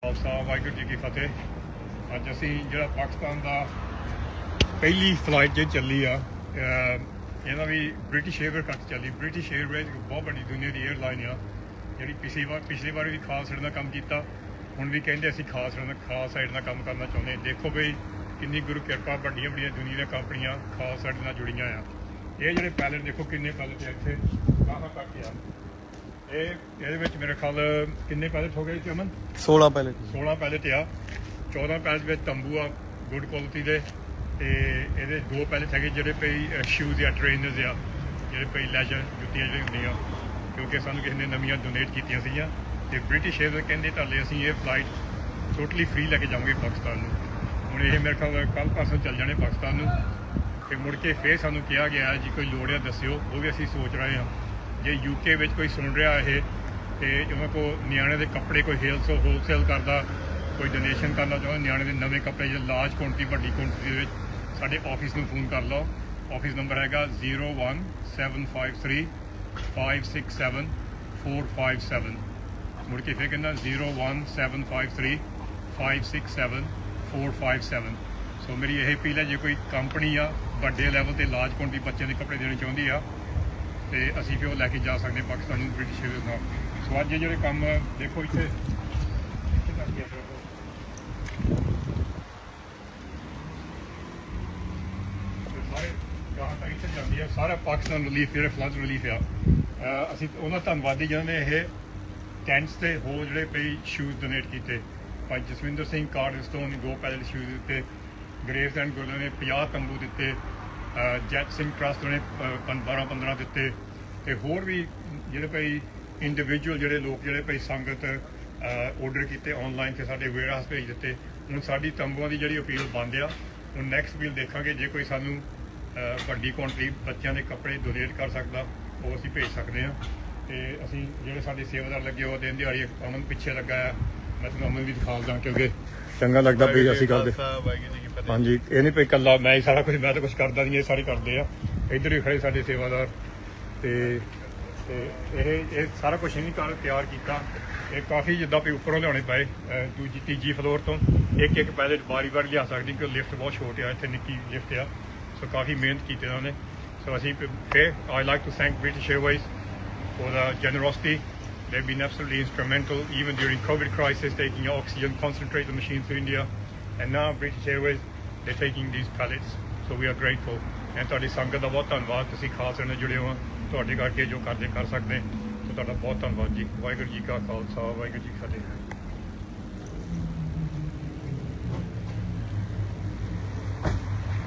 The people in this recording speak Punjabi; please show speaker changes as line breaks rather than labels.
ਖਾਲਸਾ ਵਾਹਿਗੁਰੂ ਜੀ ਕੀ ਫਤਿਹ। ਅੱਜ ਅਸੀਂ ਜਿਹੜਾ ਪਾਕਿਸਤਾਨ ਦਾ ਪਹਿਲੀ ਫਲਾਈਟ ਜੇ ਚੱਲੀ ਆ ਇਹਦਾ ਵੀ ਬ੍ਰਿਟਿਸ਼ ਏਅਰਵੇਜ਼ ਤੱਕ ਚੱਲੀ। ਬ੍ਰਿਟਿਸ਼ ਏਅਰਵੇਜ਼ ਬਹੁਤ ਵੱਡੀ ਦੁਨੀਆ ਦੀ ਏਅਰਲਾਈਨ ਆ ਜਿਹੜੀ ਪਿਛਲੀ ਵਾਰ ਵੀ ਖਾਸ ਸਾਈਡ ਨਾਲ ਕੰਮ ਕੀਤਾ, ਹੁਣ ਵੀ ਕਹਿੰਦੇ ਅਸੀਂ ਖਾਸ ਸਾਈਡ ਨਾਲ ਕੰਮ ਕਰਨਾ ਚਾਹੁੰਦੇ। ਦੇਖੋ ਬਈ ਕਿੰਨੀ ਗੁਰੂ ਕਿਰਪਾ, ਵੱਡੀਆਂ ਦੁਨੀਆ ਦੀਆਂ ਕੰਪਨੀਆਂ ਖਾਸ ਸਾਈਡ ਨਾਲ ਜੁੜੀਆਂ ਆ। ਇਹ ਜਿਹੜੇ ਪਾਇਲਟ ਦੇਖੋ ਕਿੰਨੇ ਪਾਇਲਟ ਆ ਇੱਥੇ ਕਾਹਾਂ ਤੱਕ ਆ। ਇਹਦੇ ਵਿੱਚ ਮੇਰੇ ਖਿਆਲ ਕਿੰਨੇ ਪਾਇਲਟ ਹੋ ਗਏ ਜੀ ਅਮਨ? 16 ਪਾਇਲਟ ਆ। 14 ਪਾਇਲਟ ਵਿੱਚ ਤੰਬੂ ਆ ਗੁੱਡ ਕੁਆਲਿਟੀ ਦੇ, ਤੇ ਇਹਦੇ 2 ਪਾਇਲਟ ਹੈਗੇ ਜਿਹੜੇ ਪਈ ਸ਼ੂਜ਼ ਆ, ਟ੍ਰੇਨਰਸ ਆ, ਜਿਹੜੇ ਪਈ ਲੈਜਰ ਜੁੱਤੀਆਂ ਜਿਹੜੀਆਂ ਹੁੰਦੀਆਂ, ਕਿਉਂਕਿ ਸਾਨੂੰ ਕਿਸੇ ਨੇ ਨਵੀਆਂ ਡੋਨੇਟ ਕੀਤੀਆਂ ਸੀਗੀਆਂ। ਤੇ ਬ੍ਰਿਟਿਸ਼ ਏਅਰਵੇਜ਼ ਕਹਿੰਦੇ ਤੁਹਾਡੇ ਅਸੀਂ ਇਹ ਫਲਾਈਟ ਟੋਟਲੀ ਫ੍ਰੀ ਲੈ ਕੇ ਜਾਵਾਂਗੇ ਪਾਕਿਸਤਾਨ ਨੂੰ। ਹੁਣ ਇਹ ਮੇਰੇ ਖਿਆਲ ਕੱਲ੍ਹ ਪਰਸੋਂ ਚੱਲ ਜਾਣੇ ਪਾਕਿਸਤਾਨ ਨੂੰ, ਤੇ ਮੁੜ ਕੇ ਫਿਰ ਸਾਨੂੰ ਕਿਹਾ ਗਿਆ ਜੀ ਕੋਈ ਲੋੜ ਆ ਦੱਸਿਓ, ਉਹ ਵੀ ਅਸੀਂ ਸੋਚ ਰਹੇ ਹਾਂ। ਜੇ UK ਵਿੱਚ ਕੋਈ ਸੁਣ ਰਿਹਾ ਇਹ, ਤੇ ਉਹਨਾਂ ਕੋਲ ਨਿਆਣੇ ਦੇ ਕੱਪੜੇ ਕੋਈ ਹੋਲਸੇਲ ਕਰਦਾ, ਕੋਈ ਡੋਨੇਸ਼ਨ ਕਰਨਾ ਚਾਹੁੰਦਾ ਨਿਆਣੇ ਦੇ ਨਵੇਂ ਕੱਪੜੇ, ਜਿਹੜੇ ਲਾਰਜ ਕੁਆਂਟੀਟੀ ਵੱਡੀ ਕੁਆਂਟੀਟੀ ਦੇ ਵਿੱਚ, ਸਾਡੇ ਆਫਿਸ ਨੂੰ ਫੋਨ ਕਰ ਲਓ। ਆਫਿਸ ਨੰਬਰ ਹੈਗਾ 01753 567 457। ਮੁੜ ਕੇ ਫਿਰ ਕਹਿੰਦਾ 01753 567 457। ਸੋ ਮੇਰੀ ਇਹ ਅਪੀਲ ਹੈ, ਜੇ ਕੋਈ ਕੰਪਨੀ ਆ ਵੱਡੇ ਲੈਵਲ ਤੇ ਲਾਰਜ ਕੁਆਂਟੀਟੀ ਬੱਚਿਆਂ ਦੇ ਕੱਪੜੇ ਦੇਣੇ ਚਾਹੁੰਦੀ ਆ, ਤੇ ਅਸੀਂ ਫਿਰ ਉਹ ਲੈ ਕੇ ਜਾ ਸਕਦੇ ਪਾਕਿਸਤਾਨ ਨੂੰ ਬ੍ਰਿਟਿਸ਼ ਏਅਰਵੇਜ਼ ਨਾਲ। ਸੋ ਅੱਜ ਜਿਹੜੇ ਕੰਮ ਦੇਖੋ ਇੱਥੇ ਸਾਰੇ ਗਾਹਾਂ ਤੱਕ ਇੱਥੇ ਜਾਂਦੀ ਆ, ਸਾਰਾ ਪਾਕਿਸਤਾਨ ਰਿਲੀਫ, ਜਿਹੜੇ ਫਲੱਡ ਰਿਲੀਫ ਆ। ਅਸੀਂ ਉਹਨਾਂ ਧੰਨਵਾਦੀ ਜਿਹਨਾਂ ਨੇ ਇਹ ਟੈਂਟਸ ਤੇ ਹੋਰ ਜਿਹੜੇ ਪਈ ਸ਼ੂਜ਼ ਡੋਨੇਟ ਕੀਤੇ। ਭਾਈ ਜਸਵਿੰਦਰ ਸਿੰਘ ਕਾਰਡਸਟੋਨ 2 ਪੈਦਲ ਸ਼ੂਜ਼ ਦਿੱਤੇ, ਗ੍ਰੇਵਸ ਐਂਡ ਗੁਰਦੁਆਰੇ ਨੇ 50 ਤੰਬੂ ਦਿੱਤੇ, ਜੈਟ ਸਿੰਘ ਟਰਸਟ ਨੇ 12-15 ਦਿੱਤੇ, ਤੇ ਹੋਰ ਵੀ ਜਿਹੜੇ ਭਾਈ ਇੰਡੀਵਿਜੂਅਲ ਜਿਹੜੇ ਲੋਕ ਜਿਹੜੇ ਭਾਈ ਸੰਗਤ ਆਰਡਰ ਕੀਤੇ ਆਨਲਾਈਨ ਤੇ ਸਾਡੇ ਵੇਅਰਹਾਊਸ ਭੇਜ ਦਿੱਤੇ। ਹੁਣ ਸਾਡੀ ਤੰਬੂਆਂ ਦੀ ਜਿਹੜੀ ਅਪੀਲ ਬੰਦ ਆ। ਹੁਣ ਨੈਕਸਟ ਅਪੀਲ ਦੇਖਾਂਗੇ, ਜੇ ਕੋਈ ਸਾਨੂੰ ਵੱਡੀ ਕੁਆਂਟੀਟੀ ਬੱਚਿਆਂ ਦੇ ਕੱਪੜੇ ਡੋਨੇਟ ਕਰ ਸਕਦਾ ਉਹ ਅਸੀਂ ਭੇਜ ਸਕਦੇ ਹਾਂ। ਤੇ ਅਸੀਂ ਜਿਹੜੇ ਸਾਡੇ ਸੇਵਾਦਾਰ ਲੱਗੇ ਉਹ ਦਿਨ ਦਿਹਾੜੀ, ਅਮਨ ਪਿੱਛੇ ਲੱਗਾ ਆ, ਮੈਂ ਤੁਹਾਨੂੰ ਅਮਨ ਵੀ ਦਿਖਾ ਦਾਂ ਕਿਉਂਕਿ ਚੰਗਾ ਲੱਗਦਾ ਵੀ ਅਸੀਂ ਕਰਦੇ। ਹਾਂਜੀ, ਇਹ ਨਹੀਂ ਪਈ ਇਕੱਲਾ ਮੈਂ ਹੀ ਸਾਰਾ ਕੁਝ, ਮੈਂ ਤਾਂ ਕੁਝ ਕਰਦਾ ਨਹੀਂ, ਇਹ ਸਾਰੇ ਕਰਦੇ ਆ। ਇੱਧਰ ਵੀ ਖੜੇ ਸਾਡੇ ਸੇਵਾਦਾਰ, ਤੇ ਇਹ ਸਾਰਾ ਕੁਝ ਨਹੀਂ ਤਿਆਰ ਕੀਤਾ। ਇਹ ਕਾਫੀ ਜਿੱਦਾਂ ਵੀ ਉੱਪਰੋਂ ਲਿਆਉਣੇ ਪਏ, ਦੂਜੀ ਤੀਜੀ ਫਲੋਰ ਤੋਂ ਇੱਕ ਪਾਇਲਟ ਵਾਰੀ ਲਿਆ ਸਕਦੀ, ਕਿਉਂਕਿ ਲਿਫਟ ਬਹੁਤ ਛੋਟ ਆ, ਇੱਥੇ ਨਿੱਕੀ ਲਿਫਟ ਆ। ਸੋ ਕਾਫੀ ਮਿਹਨਤ ਕੀਤੀ ਉਹਨਾਂ ਨੇ। ਸੋ ਅਸੀਂ ਫਿਰ I like to thank British Airways for the generosity. They've been absolutely instrumental even during COVID crisis, taking oxygen concentrator machines to India, and now British Airways, they're taking these pallets, so we are grateful. And ਤੁਹਾਡੀ ਸੰਗਤ ਦਾ ਬਹੁਤ ਧੰਨਵਾਦ, ਤੁਸੀਂ ਖਾਸ ਨਾਲ ਜੁੜੇ ਹੋ, ਤੁਹਾਡੇ ਕਰਕੇ ਜੋ ਕਰਦੇ ਕਰ ਸਕਦੇ, ਸੋ ਤੁਹਾਡਾ ਬਹੁਤ ਧੰਨਵਾਦ ਜੀ। ਵਾਹਿਗੁਰੂ ਜੀ ਕਾ ਖਾਲਸਾ, ਵਾਹਿਗੁਰੂ ਜੀ ਕੀ ਫਤਿਹ।